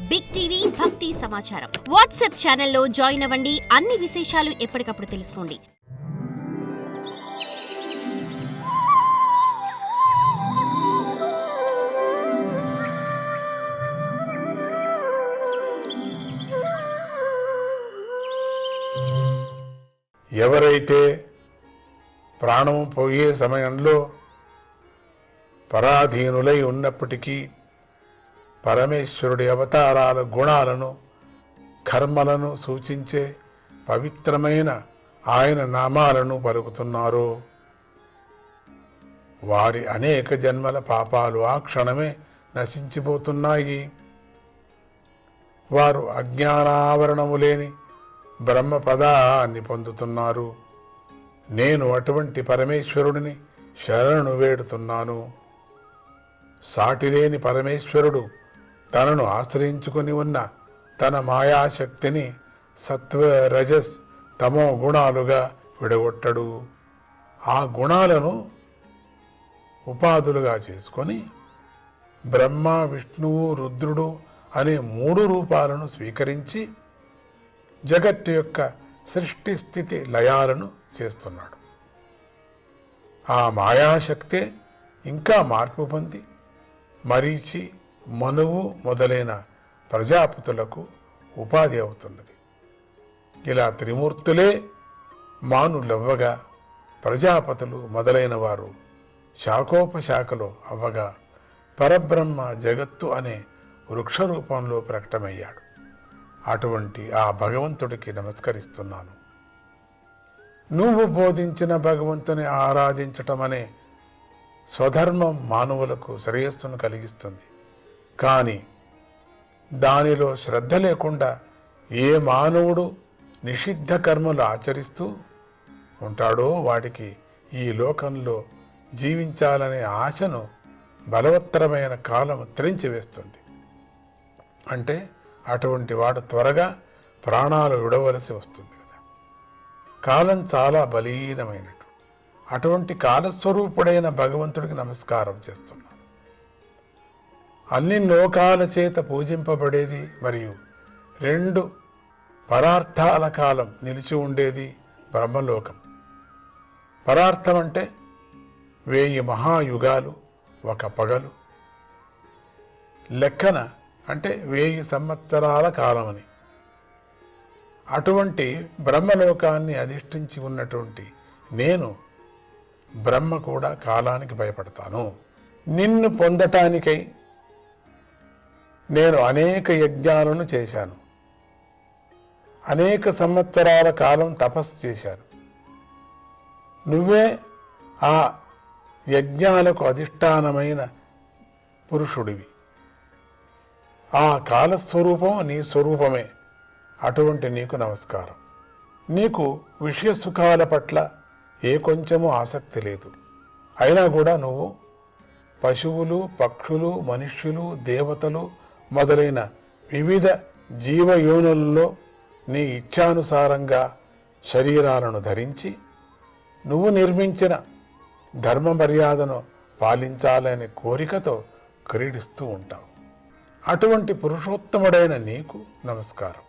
Big TV భక్తి సమాచారం WhatsApp ఛానల్లో జాయిన్ అవ్వండి. అన్ని విశేషాలు ఎప్పటికప్పుడు తెలుసుకోండి. ఎవరైతే ప్రాణం పోయే సమయంలో పరాధీనులై ఉన్నప్పటికీ పరమేశ్వరుడి అవతారాల గుణాలను కర్మలను సూచించే పవిత్రమైన ఆయన నామాలను పలుకుతున్నారో వారి అనేక జన్మల పాపాలు ఆ క్షణమే నశించిపోతున్నాయి. వారు అజ్ఞానావరణము లేని బ్రహ్మపదాన్ని పొందుతున్నారు. నేను అటువంటి పరమేశ్వరుడిని శరణు వేడుతున్నాను. సాటిలేని పరమేశ్వరుడు తనను ఆశ్రయించుకుని ఉన్న తన మాయాశక్తిని సత్వ రజస్ తమో గుణాలుగా విడగొట్టడు. ఆ గుణాలను ఉపాధులుగా చేసుకొని బ్రహ్మ విష్ణువు రుద్రుడు అనే 3 రూపాలను స్వీకరించి జగత్తు యొక్క సృష్టి స్థితి లయాలను చేస్తున్నాడు. ఆ మాయాశక్తే ఇంకా మార్పు పొంది మరీచి మనువు మొదలైన ప్రజాపతులకు ఉపాధి అవుతున్నది. ఇలా త్రిమూర్తులే మానులవ్వగా ప్రజాపతులు మొదలైన వారు శాఖోపశాఖలో అవ్వగా పరబ్రహ్మ జగత్తు అనే వృక్ష రూపంలో ప్రకటమయ్యాడు. అటువంటి ఆ భగవంతుడికి నమస్కరిస్తున్నాను. నువ్వు బోధించిన భగవంతుని ఆరాధించటం అనే స్వధర్మం మానవులకు శ్రేయస్సును కలిగిస్తుంది. కానీ దానిలో శ్రద్ధ లేకుండా ఏ మానవుడు నిషిద్ధ కర్మలు ఆచరిస్తూ ఉంటాడో వాడికి ఈ లోకంలో జీవించాలనే ఆశను బలవత్తరమైన కాలం త్రెంచివేస్తుంది. అంటే అటువంటి వాడు త్వరగా ప్రాణాలు విడవలసి వస్తుంది కదా. కాలం చాలా బలీనమైనటు. అటువంటి కాలస్వరూపుడైన భగవంతుడికి నమస్కారం చేస్తున్నాను. అన్ని లోకాల చేత పూజింపబడేది మరియు 2 పరార్థాల కాలం నిలిచి ఉండేది బ్రహ్మలోకం. పరార్థం అంటే 1000 మహాయుగాలు ఒక పగలు, లెక్కన అంటే 1000 సంవత్సరాల కాలమని. అటువంటి బ్రహ్మలోకాన్ని అధిష్ఠించి ఉన్నటువంటి నేను బ్రహ్మ కూడా కాలానికి భయపడతాను. నిన్ను పొందటానికై నేను అనేక యజ్ఞాలను చేశాను. అనేక సంవత్సరాల కాలం తపస్సు చేశాను. నువ్వే ఆ యజ్ఞాలకు అధిష్టానమైన పురుషుడివి. ఆ కాలస్వరూపం నీ స్వరూపమే. అటువంటి నీకు నమస్కారం. నీకు విషయ సుఖాల పట్ల ఏ కొంచెము ఆసక్తి లేదు. అయినా కూడా నువ్వు పశువులు, పక్షులు, మనుష్యులు, దేవతలు మొదలైన వివిధ జీవయోనులలో నీ ఇచ్ఛానుసారంగా శరీరాలను ధరించి నువ్వు నిర్మించిన ధర్మ మర్యాదను పాలించాలనే కోరికతో క్రీడిస్తూ ఉంటావు. అటువంటి పురుషోత్తముడైన నీకు నమస్కారం.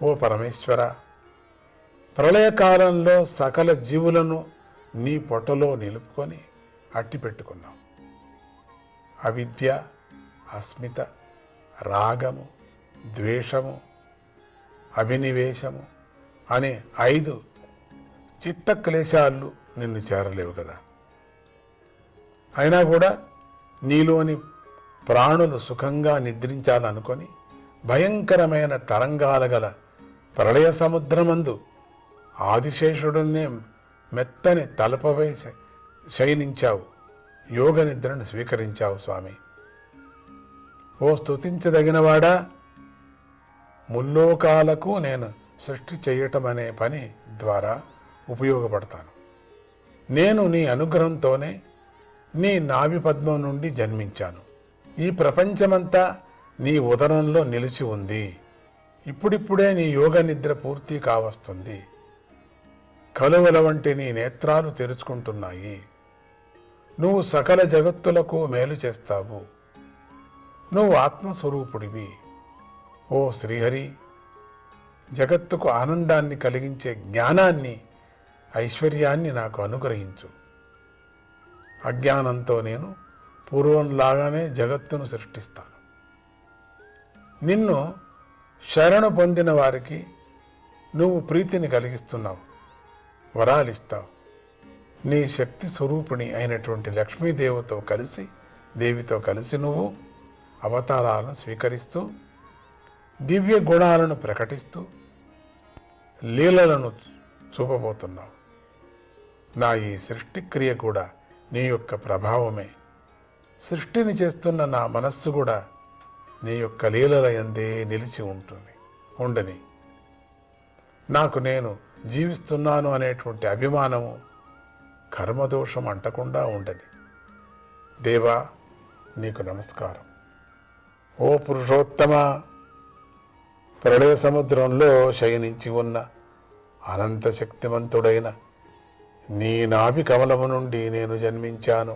ఓ పరమేశ్వర, ప్రళయకాలంలో సకల జీవులను నీ పొట్టలో నిలుపుకొని అట్టి పెట్టుకున్నావు. అవిద్య, అస్మిత, రాగము, ద్వేషము, అభినివేశము అనే 5 చిత్త క్లేశాలు నిన్ను చేరలేవు కదా. అయినా కూడా నీలోని ప్రాణులు సుఖంగా నిద్రించాలనుకొని భయంకరమైన తరంగాల గల ప్రళయ సముద్రమందు ఆదిశేషుడునే మెత్తని తలపవై శయనించావు. యోగ నిద్రను స్వీకరించావు స్వామి. ఓ స్తుతించదగినవాడా, ముల్లోకాలకు నేను సృష్టి చేయటం అనే పని ద్వారా ఉపయోగపడతాను. నేను నీ అనుగ్రహంతోనే నీ నాభి పద్మం నుండి జన్మించాను. ఈ ప్రపంచమంతా నీ ఉదరంలో నిలిచి ఉంది. ఇప్పుడిప్పుడే నీ యోగ నిద్ర పూర్తి కావస్తుంది. కలువల వంటి నీ నేత్రాలు తెరుచుకుంటున్నాయి. నువ్వు సకల జగత్తులకు మేలు చేస్తావు. నువ్వు ఆత్మస్వరూపుడివి. ఓ శ్రీహరి, జగత్తుకు ఆనందాన్ని కలిగించే జ్ఞానాన్ని, ఐశ్వర్యాన్ని నాకు అనుగ్రహించు. అజ్ఞానంతో నేను పూర్వంలాగానే జగత్తును సృష్టిస్తాను. నిన్ను శరణు పొందిన వారికి నువ్వు ప్రీతిని కలిగిస్తున్నావు, వరాలిస్తావు. నీ శక్తి స్వరూపిణి అయినటువంటి దేవితో కలిసి నువ్వు అవతారాలను స్వీకరిస్తూ దివ్య గుణాలను ప్రకటిస్తూ లీలలను చూపబోతున్నావు. నా ఈ సృష్టిక్రియ కూడా నీ యొక్క ప్రభావమే. సృష్టిని చేస్తున్న నా మనస్సు కూడా నీ యొక్క లీలల యందే నిలిచి ఉండని. నాకు నేను జీవిస్తున్నాను అనేటువంటి అభిమానము, కర్మదోషం అంటకుండా ఉండని. దేవా, నీకు నమస్కారం. ఓ పురుషోత్తమ, ప్రళయ సముద్రంలో శయనించి ఉన్న అనంత శక్తిమంతుడైన నీ నాభి కమలము నుండి నేను జన్మించాను.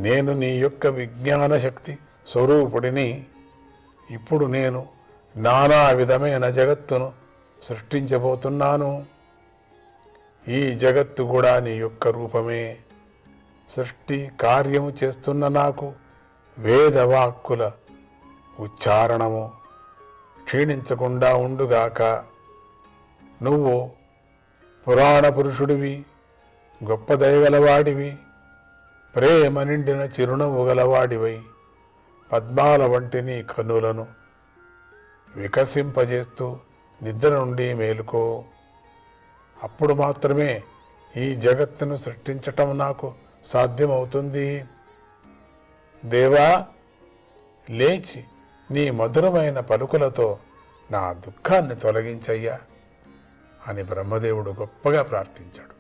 నేను నీ యొక్క విజ్ఞాన శక్తి స్వరూపుడిని. ఇప్పుడు నేను నానా విధమైన జగత్తును సృష్టించబోతున్నాను. ఈ జగత్తు కూడా నీ యొక్క రూపమే. సృష్టి కార్యము చేస్తున్న నాకు వేదవాక్కుల ఉచ్చారణము క్షీణించకుండా ఉండుగాక. నువ్వు పురాణ పురుషుడివి, గొప్ప దయగలవాడివి, ప్రేమ నిండిన చిరునవ్వు గలవాడివై పద్మాల వంటి నీ కన్నులను వికసింపజేస్తూ నిద్ర నుండి మేలుకో. అప్పుడు మాత్రమే ఈ జగత్తును సృష్టించటం నాకు సాధ్యమవుతుంది. దేవా, లేచి నీ మధురమైన పలుకులతో నా దుఃఖాన్ని తొలగించయ్యా అని బ్రహ్మదేవుడు గొప్పగా ప్రార్థించాడు.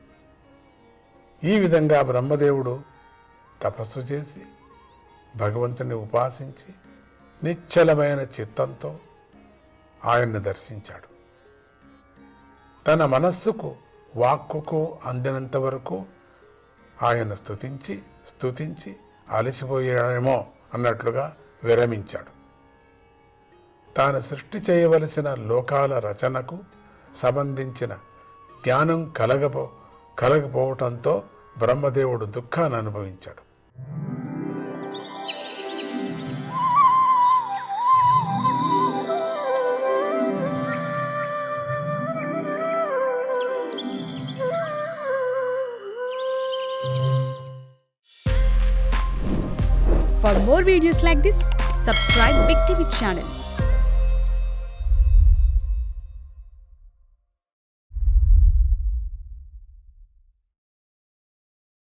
ఈ విధంగా బ్రహ్మదేవుడు తపస్సు చేసి భగవంతుని ఉపాసించి నిశ్చలమైన చిత్తంతో ఆయన్ని దర్శించాడు. తన మనస్సుకు వాక్కుకు అందినంత వరకు ఆయన స్తుతించి అలసిపోయాడేమో అన్నట్లుగా విరమించాడు. తాను సృష్టి చేయవలసిన లోకాల రచనకు సంబంధించిన జ్ఞానం కలగపోవటంతో బ్రహ్మదేవుడు దుఃఖాన్ని అనుభవించాడు. For more videos like this, subscribe Big TV channel.